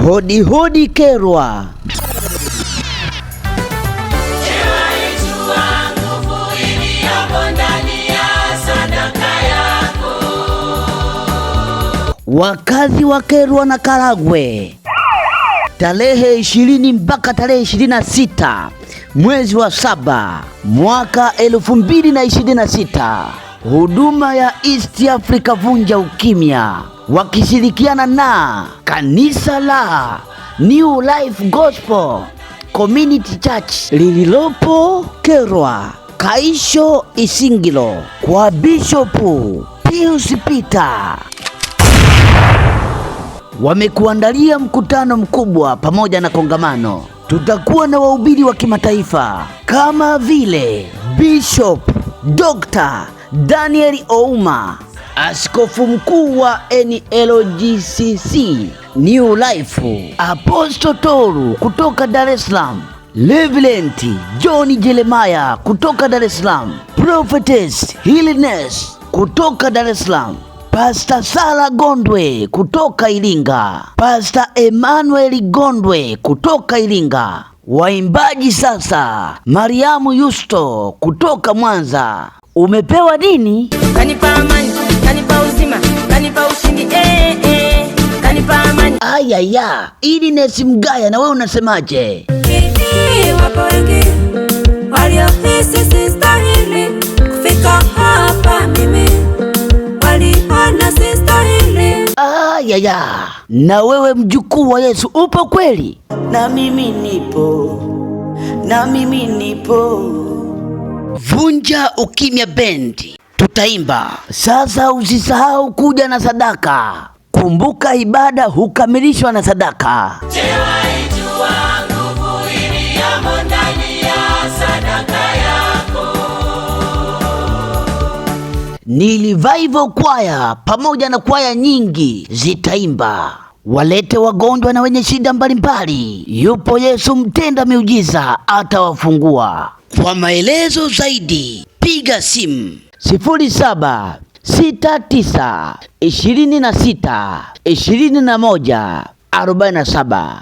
Hodi hodi Kerwa. Wakazi wa Kerwa na Karagwe, tarehe 20 mpaka tarehe 26 mwezi wa 7 mwaka 2026, huduma ya East Africa Vunja Ukimya wakishirikiana na kanisa la New Life Gospel Community Church lililopo Kerwa Kaisho Isingilo kwa Bishopu Pius Peter wamekuandalia mkutano mkubwa pamoja na kongamano. Tutakuwa na wahubiri wa kimataifa kama vile Bishop Dr. Daniel Ouma, askofu mkuu wa NLGCC New Life, Apostle Toru kutoka Dar es Salaam, Reverend John Jeremiah kutoka Dar es Salaam, Prophetess Hilnes kutoka Dar es Salaam, Pastor Sara Gondwe kutoka Iringa, Pastor Emmanuel Gondwe kutoka Iringa. Waimbaji sasa, Mariamu Yusto kutoka Mwanza. Umepewa nini? Kanipa amani, kanipa uzima, kanipa ushindi, kanipa amani. Ayaya, Hilnes Mgaya, na wewe unasemaje? Wapo wengi waliohisi sistahili kufika hapa, mimi waliona sistahili. Ayaya, na wewe mjukuu wa Yesu upo kweli? Na mimi nipo, na mimi nipo. Vunja Ukimya Bendi tutaimba. Sasa usisahau kuja na sadaka. Kumbuka ibada hukamilishwa na sadaka. Ni Revival Choir pamoja na kwaya nyingi zitaimba. Walete wagonjwa na wenye shida mbalimbali. Yupo Yesu mtenda miujiza, atawafungua. Kwa maelezo zaidi piga simu 0769262147.